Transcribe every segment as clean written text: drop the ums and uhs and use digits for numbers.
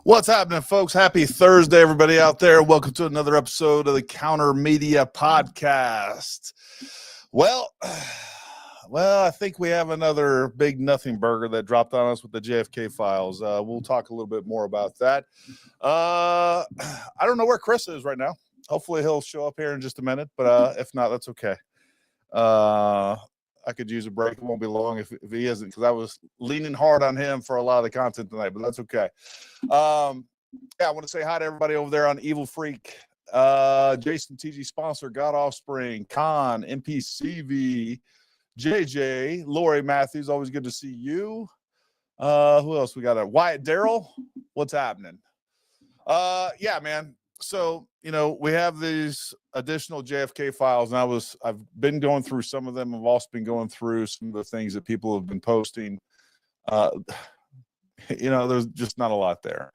What's happening, folks? Happy Thursday, everybody out there. Welcome to another episode of the Counter Media Podcast. Well, I think we have another big nothing burger that dropped on us with the JFK Files. We'll talk a little bit more about that. I don't know where Chris is right now. Hopefully he'll show up here in just a minute, but if not, that's okay. I could use a break. It won't be long if he isn't, because I was leaning hard on him for a lot of the content tonight, but that's okay. I want to say hi to everybody over there on Evil Freak, Jason TG sponsor, God Offspring, Khan, MPCV, JJ, Lori Matthews, always good to see you. Who else we got? Wyatt Darrell, what's happening? Yeah, man. So, we have these additional JFK files, and I've been going through some of them. I've also been going through some of the things that people have been posting. There's just not a lot there.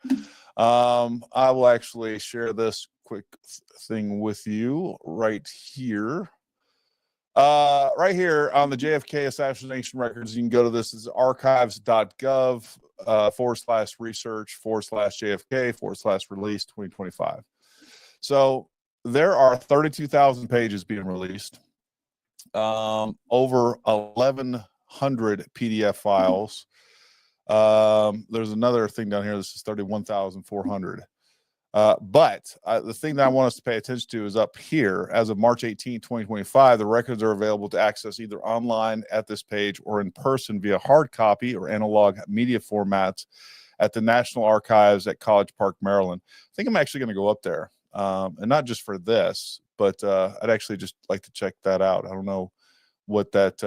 I will actually share this quick thing with you right here. Right here on the JFK assassination records, you can go to this is archives.gov /research/JFK/release 2025. So there are 32,000 pages being released, over 1,100 PDF files. There's another thing down here. This is 31,400. But the thing that I want us to pay attention to is up here. As of March 18, 2025, the records are available to access either online at this page or in person via hard copy or analog media formats at the National Archives at College Park, Maryland. I think I'm actually going to go up there, and not just for this, but I'd actually just like to check that out. I don't know what that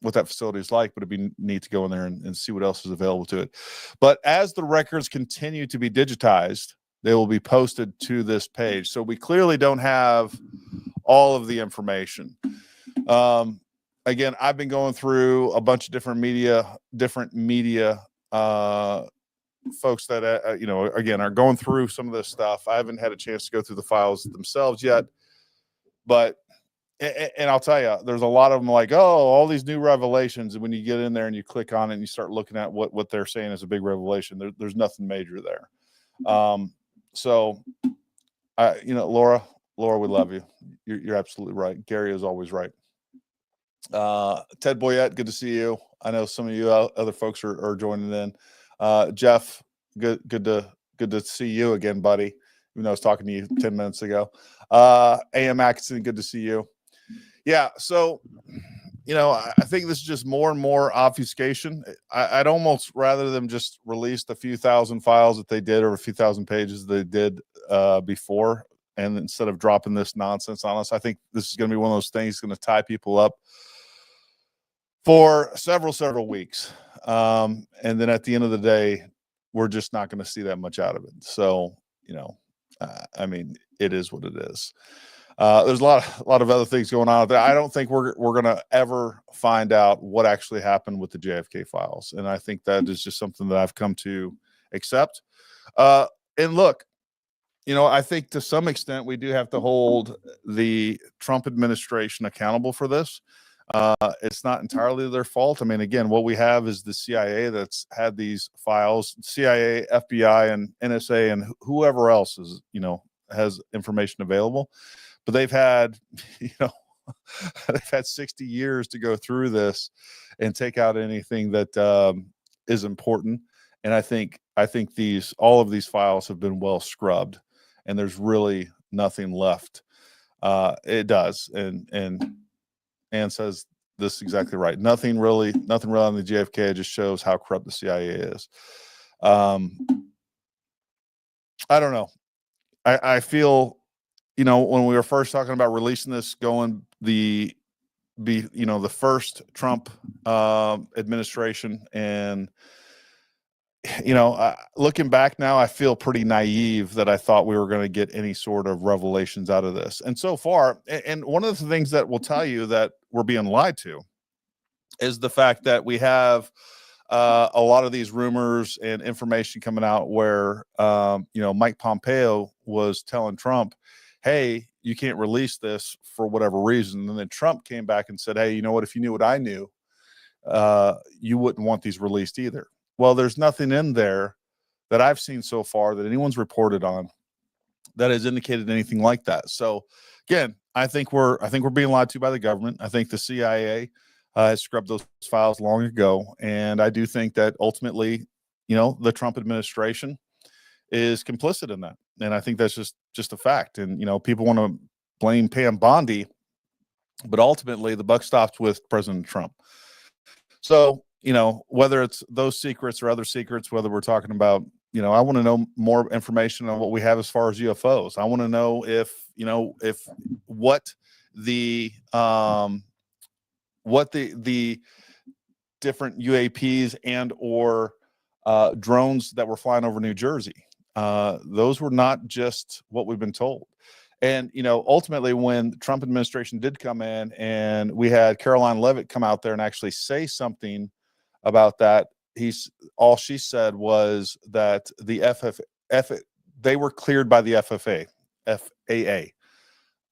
facility is like, but it'd be neat to go in there and see what else is available to it. But as the records continue to be digitized, they will be posted to this page. So we clearly don't have all of the information. Again, I've been going through a bunch of different media folks that, again, are going through some of this stuff. I haven't had a chance to go through the files themselves yet, but and I'll tell you, there's a lot of them like, oh, all these new revelations. And when you get in there and you click on it and you start looking at what they're saying is a big revelation, there's nothing major there. So, Laura, we love you. You're absolutely right. Gary is always right. Ted Boyette, good to see you. I know some of you other folks are joining in. Jeff, good to see you again, buddy. Even though I was talking to you 10 minutes ago. A.M. Atkinson, good to see you. Yeah, so I think this is just more and more obfuscation. I'd almost rather them just release a few thousand files that they did, or a few thousand pages they did before, and instead of dropping this nonsense on us. I think this is going to be one of those things that's going to tie people up for several weeks, and then at the end of the day, we're just not going to see that much out of it. So it is what it is. There's a lot of other things going on out there. I don't think we're going to ever find out what actually happened with the JFK files, and I think that is just something that I've come to accept. And look, I think to some extent we do have to hold the Trump administration accountable for this. It's not entirely their fault. I mean, again, what we have is the CIA that's had these files, CIA, FBI, and NSA, and whoever else is, has information available. But they've had, they've had 60 years to go through this and take out anything that is important. And I think all of these files have been well scrubbed, and there's really nothing left. It does, and Ann says this is exactly right. Nothing really on the JFK. It just shows how corrupt the CIA is. I don't know. I feel, when we were first talking about releasing this, the first Trump administration, and looking back now, I feel pretty naive that I thought we were going to get any sort of revelations out of this. And so far, and one of the things that will tell you that we're being lied to is the fact that we have a lot of these rumors and information coming out where, Mike Pompeo was telling Trump, hey, you can't release this for whatever reason. And then Trump came back and said, hey, you know what? If you knew what I knew, you wouldn't want these released either. Well, there's nothing in there that I've seen so far that anyone's reported on that has indicated anything like that. So again, I think we're being lied to by the government. I think the CIA has scrubbed those files long ago, and I do think that ultimately, the Trump administration is complicit in that, and I think that's just a fact. And people want to blame Pam Bondi, but ultimately the buck stops with President Trump. So whether it's those secrets or other secrets, whether we're talking about, I want to know more information on what we have as far as UFOs. I want to know if what the different UAPs and or drones that were flying over New Jersey. Those were not just what we've been told. And, ultimately, when the Trump administration did come in and we had Caroline Leavitt come out there and actually say something about that, all she said was that the they were cleared by the FAA.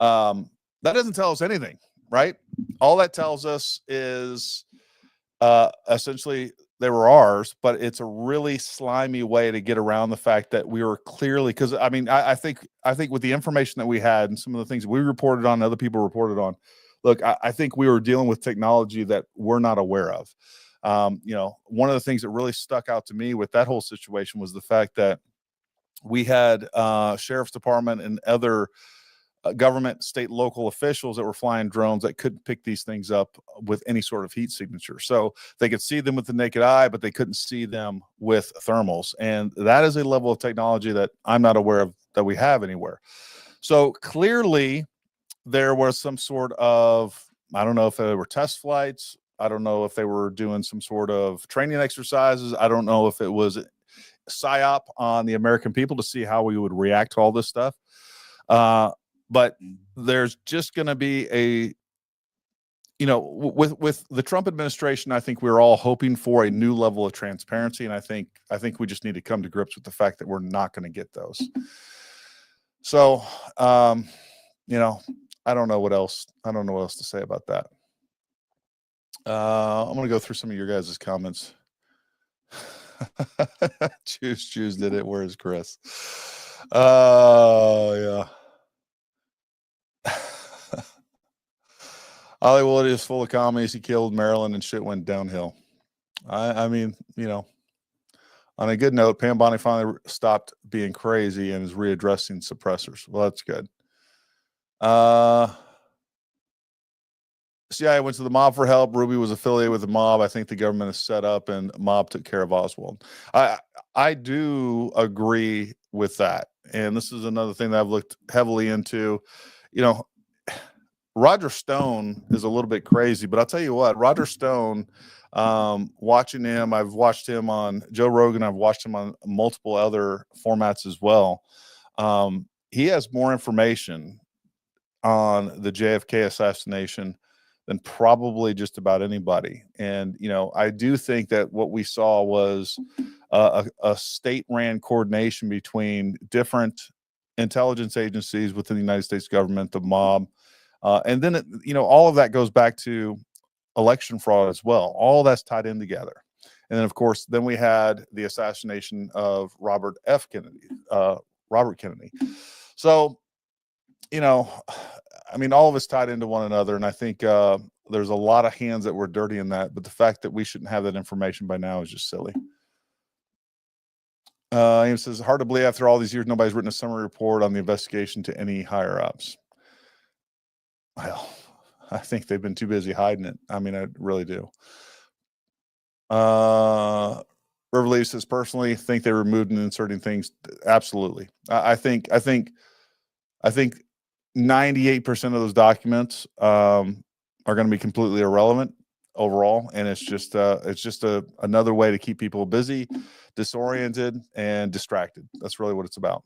That doesn't tell us anything, right? All that tells us is essentially they were ours, but it's a really slimy way to get around the fact that we were clearly, because I think with the information that we had and some of the things we reported on, other people reported on, look, I think we were dealing with technology that we're not aware of. One of the things that really stuck out to me with that whole situation was the fact that we had sheriff's department and other government, state, local officials that were flying drones that couldn't pick these things up with any sort of heat signature. So they could see them with the naked eye, but they couldn't see them with thermals. And that is a level of technology that I'm not aware of that we have anywhere. So clearly there was some sort of, I don't know if they were test flights. I don't know if they were doing some sort of training exercises. I don't know if it was psyop on the American people to see how we would react to all this stuff. But there's just going to be with the Trump administration, I think we're all hoping for a new level of transparency. And I think we just need to come to grips with the fact that we're not going to get those. So, I don't know what else to say about that. I'm going to go through some of your guys' comments. Choose did it. Where's Chris? Oh, yeah. Hollywood is full of commies. He killed Maryland and shit went downhill. I mean, on a good note, Pam Bondi finally stopped being crazy and is readdressing suppressors. Well, that's good. CIA went to the mob for help. Ruby was affiliated with the mob. I think the government is set up and mob took care of Oswald. I do agree with that. And this is another thing that I've looked heavily into. Roger Stone is a little bit crazy, but I'll tell you what, Roger Stone, watching him, I've watched him on Joe Rogan. I've watched him on multiple other formats as well. He has more information on the JFK assassination than probably just about anybody. And, I do think that what we saw was a state-ran coordination between different intelligence agencies within the United States government, the mob, and then, all of that goes back to election fraud as well. All that's tied in together. And then, of course, then we had the assassination of Robert Kennedy. So, all of it's tied into one another. And I think there's a lot of hands that were dirty in that. But the fact that we shouldn't have that information by now is just silly. He says, hard to believe after all these years, nobody's written a summary report on the investigation to any higher ups. Well, I think they've been too busy hiding it. I really do. Riverleaf says, personally, think they removed and inserting things. Absolutely. I think 98% of those documents are going to be completely irrelevant overall, and it's just another way to keep people busy, disoriented, and distracted. That's really what it's about.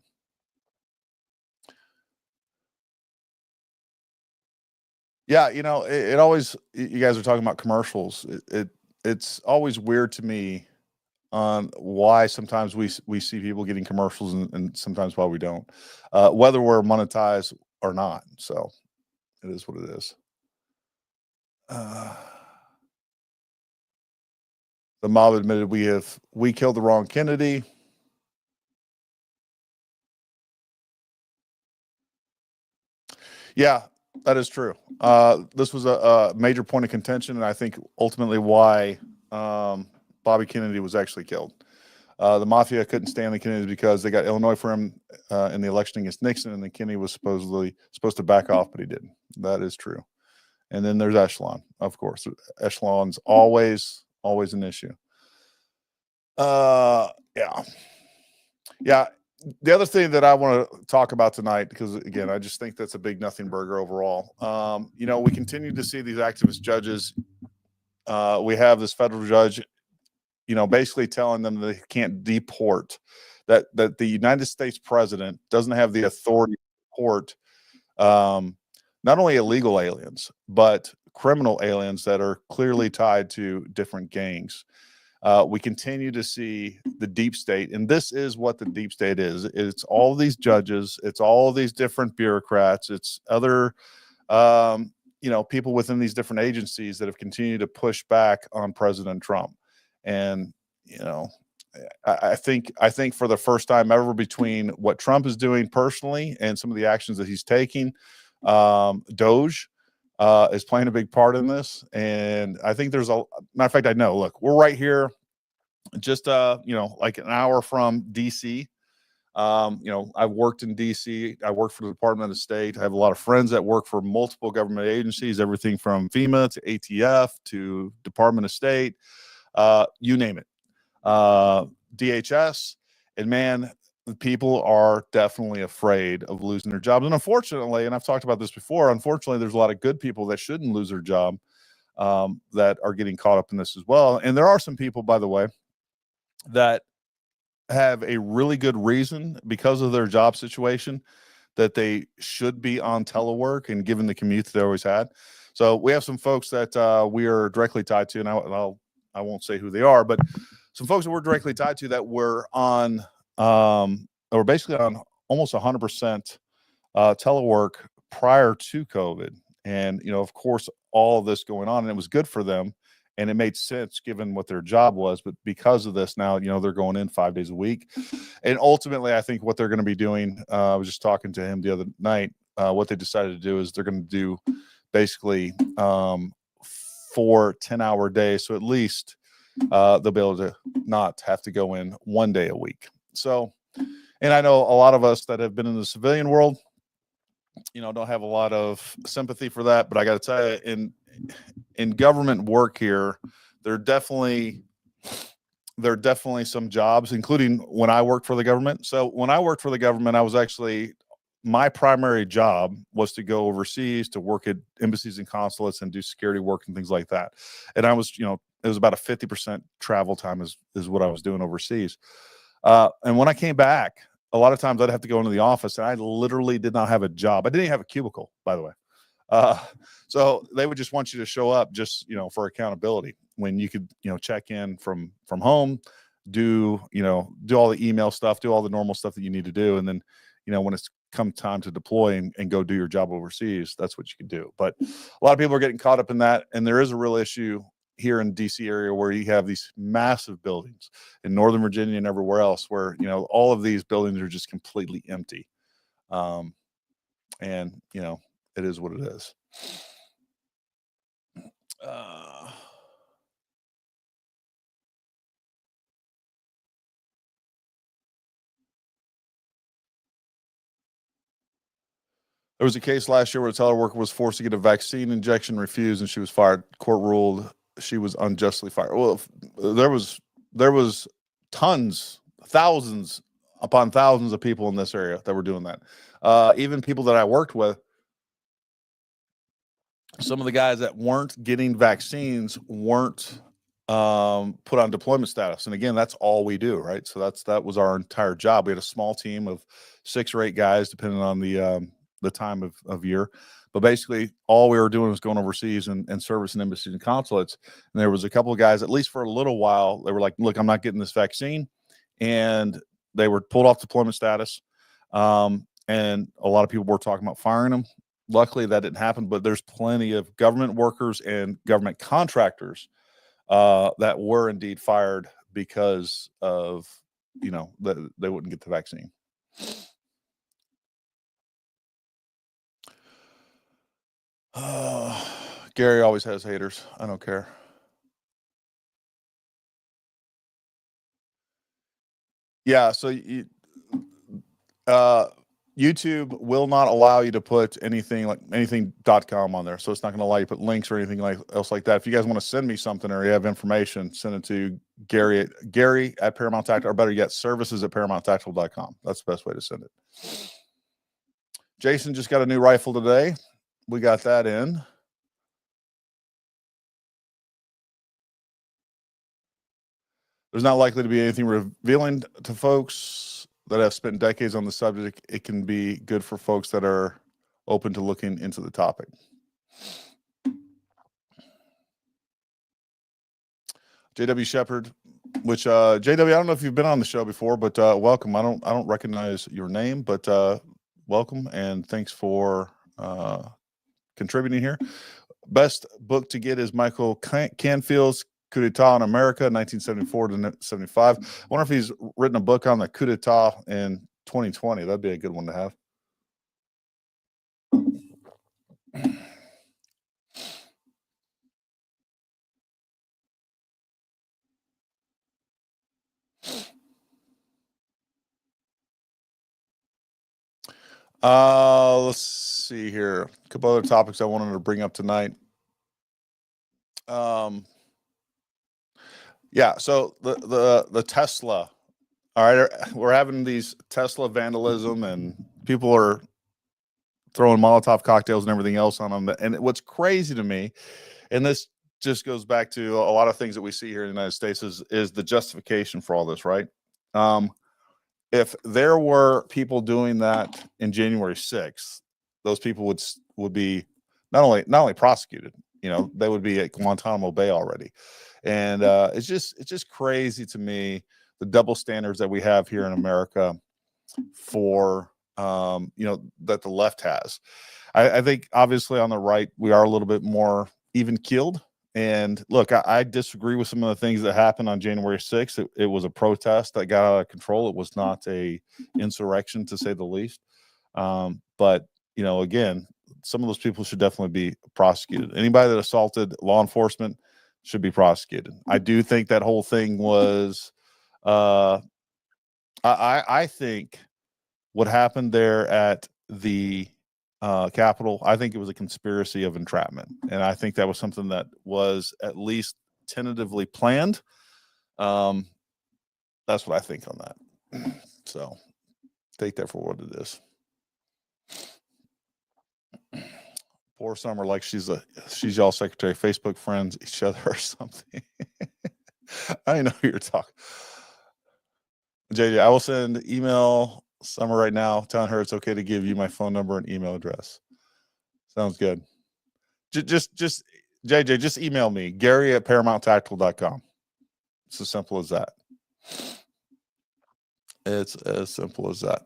Yeah, it always, you guys are talking about commercials. It's always weird to me on why sometimes we see people getting commercials and sometimes why we don't, whether we're monetized or not. So it is what it is. The mob admitted we killed the wrong Kennedy. Yeah, that is true. This was a major point of contention, and I think ultimately why Bobby Kennedy was actually killed. The mafia couldn't stand the Kennedys because they got Illinois for him in the election against Nixon, and then Kennedy was supposed to back off, but he didn't. That is true. And then there's Echelon, of course. Echelon's always an issue. Yeah. Yeah. The other thing that I want to talk about tonight, because again, I just think that's a big nothing burger overall. We continue to see these activist judges. We have this federal judge, basically telling them that they can't deport, that the United States president doesn't have the authority to deport not only illegal aliens, but criminal aliens that are clearly tied to different gangs. We continue to see the deep state, and this is what the deep state is. It's all these judges, it's all these different bureaucrats, it's other, people within these different agencies that have continued to push back on President Trump. And, I think for the first time ever, between what Trump is doing personally and some of the actions that he's taking, Doge is playing a big part in this. And I think there's a matter of fact, I know, look, we're right here, just like an hour from DC. I've worked in DC. I work for the Department of State. I have a lot of friends that work for multiple government agencies, everything from FEMA to ATF to Department of State, you name it, DHS. And man, people are definitely afraid of losing their jobs. And unfortunately, and I've talked about this before, unfortunately, there's a lot of good people that shouldn't lose their job that are getting caught up in this as well. And there are some people, by the way, that have a really good reason because of their job situation that they should be on telework and given the commute that they always had. So we have some folks that we are directly tied to, and I won't say who they are, but some folks that we're directly tied to that were on, or basically on almost 100% telework prior to COVID. And, of course, all of this going on, and it was good for them. And it made sense given what their job was. But because of this now, they're going in 5 days a week. And ultimately, I think what they're going to be doing, I was just talking to him the other night, what they decided to do is they're going to do basically 4 10-hour days. So at least they'll be able to not have to go in 1 day a week. So, and I know a lot of us that have been in the civilian world, don't have a lot of sympathy for that. But I got to tell you, in government work here, there are definitely some jobs, including when I worked for the government. So when I worked for the government, my primary job was to go overseas to work at embassies and consulates and do security work and things like that. And I was, it was about a 50% travel time is what I was doing overseas. And when I came back, a lot of times I'd have to go into the office, and I literally did not have a job. I didn't even have a cubicle, by the way. So they would just want you to show up just, for accountability, when you could, check in from home, do all the email stuff, do all the normal stuff that you need to do. And then, when it's come time to deploy and go do your job overseas, that's what you can do. But a lot of people are getting caught up in that. And there is a real issue here in DC area where you have these massive buildings in Northern Virginia and everywhere else where, all of these buildings are just completely empty. And, it is what it is. There was a case last year where a teleworker was forced to get a vaccine injection, refused, and she was fired. Court ruled she was unjustly fired. Well, there was tons, thousands upon thousands of people in this area that were doing that. Even people that I worked with, some of the guys that weren't getting vaccines weren't put on deployment status. And again, that's all we do, right? So that was our entire job. We had a small team of 6 or 8 guys, depending on the time of year. But basically, all we were doing was going overseas and servicing embassies and consulates. And there was a couple of guys, at least for a little while, they were like, "Look, I'm not getting this vaccine," and they were pulled off deployment status. And a lot of people were talking about firing them. Luckily, that didn't happen. But there's plenty of government workers and government contractors that were indeed fired because of that they wouldn't get the vaccine. Gary always has haters. I don't care. Yeah, so YouTube will not allow you to put anything like anything.com on there. So it's not going to allow you to put links or anything else like that. If you guys want to send me something or you have information, send it to Gary at Paramount Tactical, or better yet, services at ParamountTactical.com. That's the best way to send it. Jason just got a new rifle today. We got that in. There's not likely to be anything revealing to folks that have spent decades on the subject. It can be good for folks that are open to looking into the topic. JW Shepard, which JW, I don't know if you've been on the show before, but welcome. I don't recognize your name, but welcome and thanks for contributing here. Best book to get is Michael Canfield's Coup d'etat in America, 1974 to 75. I wonder if he's written a book on the coup d'etat in 2020. That'd be a good one to have. Let's see here. A couple other topics I wanted to bring up tonight. Yeah, so the Tesla. All right, we're having these Tesla vandalism, and people are throwing Molotov cocktails and everything else on them. And what's crazy to me, and this just goes back to a lot of things that we see here in the United States, is the justification for all this, right? If there were people doing that in January 6th, those people would be not only prosecuted, they would be at Guantanamo Bay already. And it's just crazy to me, the double standards that we have here in America for that the left has. I think obviously on the right we are a little bit more even keeled. And look, I disagree with some of the things that happened on January 6th. It was a protest that got out of control. It was not a insurrection, to say the least. But again, some of those people should definitely be prosecuted. Anybody that assaulted law enforcement should be prosecuted. I do think that whole thing was I think what happened there at the Capitol, I think it was a conspiracy of entrapment. And I think that was something that was at least tentatively planned. That's what I think on that. So take that for what it is. Poor Summer, like she's y'all secretary, Facebook friends each other or something. I know who you're talking. JJ, I will send email Summer right now telling her it's okay to give you my phone number and email address. Sounds good. Just JJ, just email me, Gary at ParamountTactical.com. It's as simple as that. It's as simple as that.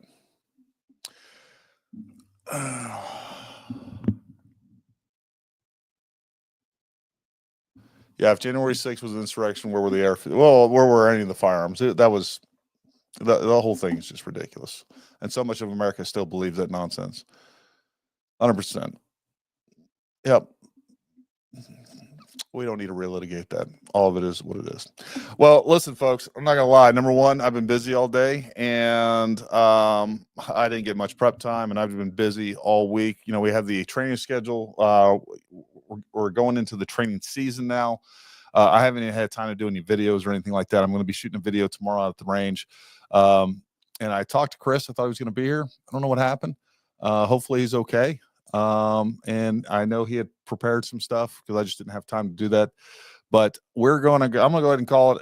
Yeah, if January 6th was an insurrection, where were the air? Well, where were any of the firearms? That was the whole thing is just ridiculous, and so much of America still believes that nonsense. 100%. Yep. We don't need to relitigate that. All of it is what it is. Well, listen, folks, I'm not gonna lie. Number one, I've been busy all day, and I didn't get much prep time, and I've been busy all week. We have the training schedule. We're going into the training season now. I haven't even had time to do any videos or anything like that. I'm going to be shooting a video tomorrow out at the range. And I talked to Chris. I thought he was going to be here. I don't know what happened. Hopefully he's okay. And I know he had prepared some stuff because I just didn't have time to do that. But I'm going to go ahead and call it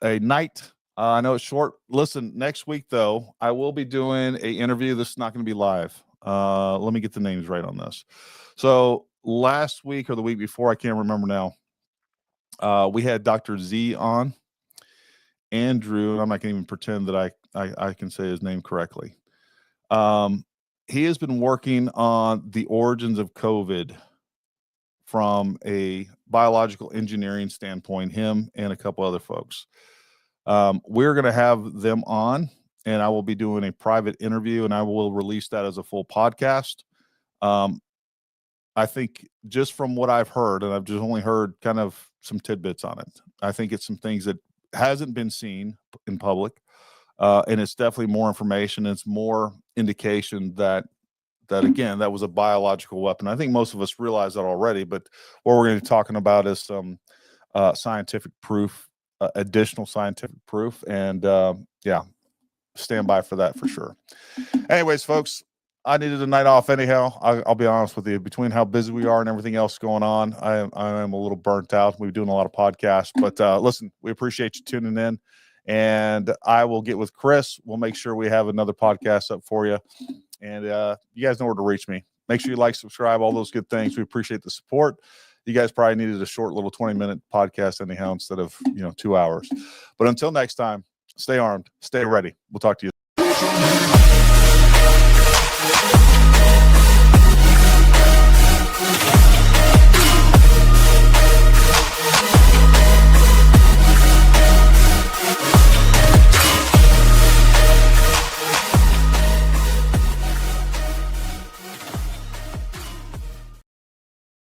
a night. I know it's short. Listen, next week, though, I will be doing an interview. This is not going to be live. Let me get the names right on this. So last week or the week before, I can't remember now, we had Dr. Z on. Andrew, and I'm not going to even pretend that I can say his name correctly. He has been working on the origins of COVID from a biological engineering standpoint, him and a couple other folks. We're going to have them on, and I will be doing a private interview, and I will release that as a full podcast. I think just from what I've heard, and I've just only heard kind of some tidbits on it, I think it's some things that hasn't been seen in public, and it's definitely more information. It's more indication that again, that was a biological weapon. I think most of us realize that already, but what we're going to be talking about is some scientific proof, additional scientific proof, and yeah, stand by for that for sure. Anyways, folks, I needed a night off anyhow. I'll be honest with you. Between how busy we are and everything else going on, I am a little burnt out. We've been doing a lot of podcasts, but listen, we appreciate you tuning in, and I will get with Chris. We'll make sure we have another podcast up for you, and you guys know where to reach me. Make sure you like, subscribe, all those good things. We appreciate the support. You guys probably needed a short little 20-minute podcast anyhow instead of 2 hours. But until next time, stay armed, stay ready. We'll talk to you.